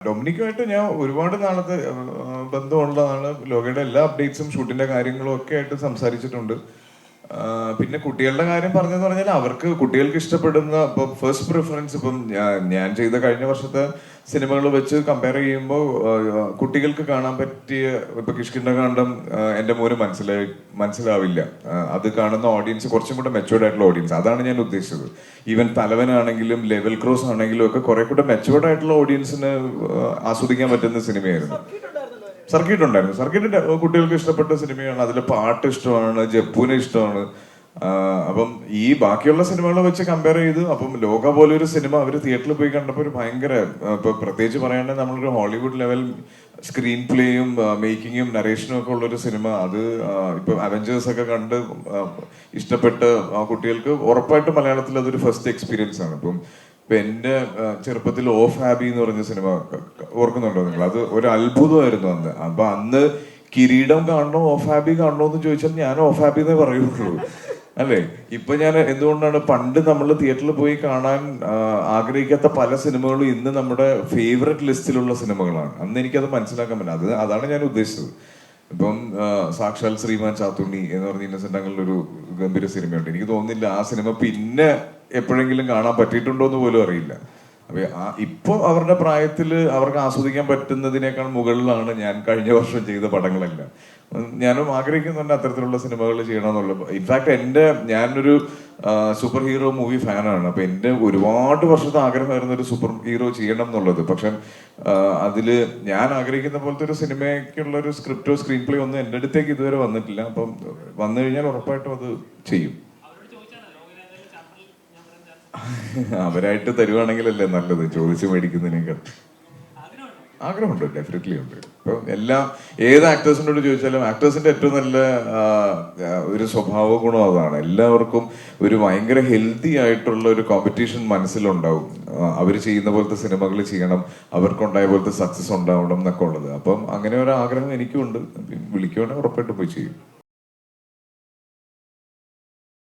ഡൊമിനിക്കുമായിട്ട് ഞാൻ ഒരുപാട് നാളത്തെ ബന്ധമുള്ളതാണ്. ലോകയുടെ എല്ലാ അപ്ഡേറ്റ്സും ഷൂട്ടിന്റെ കാര്യങ്ങളും ഒക്കെ ആയിട്ട് സംസാരിച്ചിട്ടുണ്ട്. പിന്നെ കുട്ടികളുടെ കാര്യം പറഞ്ഞെന്ന് പറഞ്ഞാൽ അവർക്ക് കുട്ടികൾക്ക് ഇഷ്ടപ്പെടുന്ന ഇപ്പൊ ഫസ്റ്റ് പ്രിഫറൻസ് ഇപ്പം ഞാൻ ചെയ്ത കഴിഞ്ഞ വർഷത്തെ സിനിമകൾ വെച്ച് കമ്പയർ ചെയ്യുമ്പോൾ കുട്ടികൾക്ക് കാണാൻ പറ്റിയ ഇപ്പൊ കിഷ്കിന്ധകാണ്ഡം എന്റെ മോന് മനസ്സിലാവില്ല. അത് കാണുന്ന ഓഡിയൻസ് കുറച്ചും കൂടെ മെച്ചുവേർഡ് ആയിട്ടുള്ള ഓഡിയൻസ്, അതാണ് ഞാൻ ഉദ്ദേശിച്ചത്. ഈവൻ തലവനാണെങ്കിലും ലെവൽ ക്രോസ് ആണെങ്കിലും ഒക്കെ കുറെ കൂടെ മെച്ചുവേർഡ് ആയിട്ടുള്ള ഓഡിയൻസിന് ആസ്വദിക്കാൻ പറ്റുന്ന സിനിമയായിരുന്നു. സർക്കിട്ട് ഉണ്ടായിരുന്നു. സർക്കിട്ട് കുട്ടികൾക്ക് ഇഷ്ടപ്പെട്ട സിനിമയാണ്. അതിലെ പാട്ട് ഇഷ്ടമാണ്, ജപ്പുവിനെ ഇഷ്ടമാണ്. അപ്പം ഈ ബാക്കിയുള്ള സിനിമകളെ വെച്ച് കമ്പയർ ചെയ്ത് അപ്പം ലോക പോലെ ഒരു സിനിമ അവർ തിയേറ്ററിൽ പോയി കണ്ടപ്പോൾ ഒരു ഭയങ്കര ഇപ്പൊ പ്രത്യേകിച്ച് പറയുകയാണെങ്കിൽ നമ്മളൊരു ഹോളിവുഡ് ലെവൽ സ്ക്രീൻ പ്ലേയും മേക്കിങ്ങും നരേഷനും ഒക്കെ ഉള്ളൊരു സിനിമ, അത് ഇപ്പൊ അവഞ്ചേഴ്സ് ഒക്കെ കണ്ട് ഇഷ്ടപ്പെട്ട് കുട്ടികൾക്ക് ഉറപ്പായിട്ടും മലയാളത്തിൽ അതൊരു ഫസ്റ്റ് എക്സ്പീരിയൻസ് ആണ്. ഇപ്പം എന്റെ ചെറുപ്പത്തിൽ ഓഫ് ഹാബി എന്ന് പറഞ്ഞ സിനിമ ഓർക്കുന്നുണ്ടോ നിങ്ങൾ? അത് ഒരു അത്ഭുതമായിരുന്നു അന്ന്. അപ്പൊ അന്ന് കിരീടം കാണണോ ഓഫ് ഹാബി കാണണോ എന്ന് ചോദിച്ചാൽ ഞാൻ ഓഫ് ഹാബി എന്നേ പറയുള്ളൂ, അല്ലേ? ഇപ്പൊ ഞാൻ എന്തുകൊണ്ടാണ് പണ്ട് നമ്മൾ തിയേറ്ററിൽ പോയി കാണാൻ ആഗ്രഹിക്കാത്ത പല സിനിമകളും ഇന്ന് നമ്മുടെ ഫേവററ്റ് ലിസ്റ്റിലുള്ള സിനിമകളാണ്. അന്ന് എനിക്കത് മനസ്സിലാക്കാൻ പറ്റില്ല. അതാണ് ഞാൻ ഉദ്ദേശിച്ചത്. ഇപ്പം സാക്ഷാൽ ശ്രീമാൻ ചാത്തുണ്ണി എന്ന് പറഞ്ഞ ഇന്നസെന്റ് അങ്കിളിന്റെ ഒരു ഗംഭീര സിനിമയുണ്ട്. എനിക്ക് തോന്നുന്നില്ല ആ സിനിമ പിന്നെ എപ്പോഴെങ്കിലും കാണാൻ പറ്റിയിട്ടുണ്ടോ എന്ന് പോലും അറിയില്ല. അപ്പൊ ഇപ്പൊ അവരുടെ പ്രായത്തിൽ അവർക്ക് ആസ്വദിക്കാൻ പറ്റുന്നതിനേക്കാൾ മുകളിലാണ് ഞാൻ കഴിഞ്ഞ വർഷം ചെയ്ത പടങ്ങളെല്ലാം. ഞാനും ആഗ്രഹിക്കുന്നുണ്ട് അത്തരത്തിലുള്ള സിനിമകൾ ചെയ്യണമെന്നുള്ളത്. ഇൻഫാക്ട് ഞാനൊരു സൂപ്പർ ഹീറോ മൂവി ഫാനാണ്. അപ്പൊ എന്റെ ഒരുപാട് വർഷത്തെ ആഗ്രഹമായിരുന്നു ഒരു സൂപ്പർ ഹീറോ ചെയ്യണം എന്നുള്ളത്. പക്ഷെ അതില് ഞാൻ ആഗ്രഹിക്കുന്ന പോലത്തെ ഒരു സിനിമയ്ക്കുള്ള ഒരു സ്ക്രിപ്റ്റോ സ്ക്രീൻ പ്ലേ ഒന്നും എന്റെ അടുത്തേക്ക് ഇതുവരെ വന്നിട്ടില്ല. അപ്പം വന്നു കഴിഞ്ഞാൽ ഉറപ്പായിട്ടും അത് ചെയ്യും. അവരായിട്ട് തരുവാണെങ്കിലല്ലേ നല്ലത്, ചോദിച്ചു മേടിക്കുന്നതിനേക്കാൾ. ആഗ്രഹമുണ്ട്, ഡെഫിനറ്റ്ലി ഉണ്ട്. ഇപ്പൊ ഏത് ആക്ടേഴ്സിനോട് ചോദിച്ചാലും ആക്ടേഴ്സിന്റെ ഏറ്റവും നല്ല ഒരു സ്വഭാവ ഗുണം അതാണ്. എല്ലാവർക്കും ഒരു ഭയങ്കര ഹെൽത്തി ആയിട്ടുള്ള ഒരു കോമ്പറ്റീഷൻ മനസ്സിലുണ്ടാവും. അവർ ചെയ്യുന്ന പോലത്തെ സിനിമകൾ ചെയ്യണം, അവർക്കുണ്ടായ പോലത്തെ സക്സസ് ഉണ്ടാവണം എന്നൊക്കെ ഉള്ളത്. അപ്പം അങ്ങനെ ഒരു ആഗ്രഹം എനിക്കും ഉണ്ട്. വിളിക്കുവാണെങ്കിൽ ഉറപ്പായിട്ട് പോയി ചെയ്യും.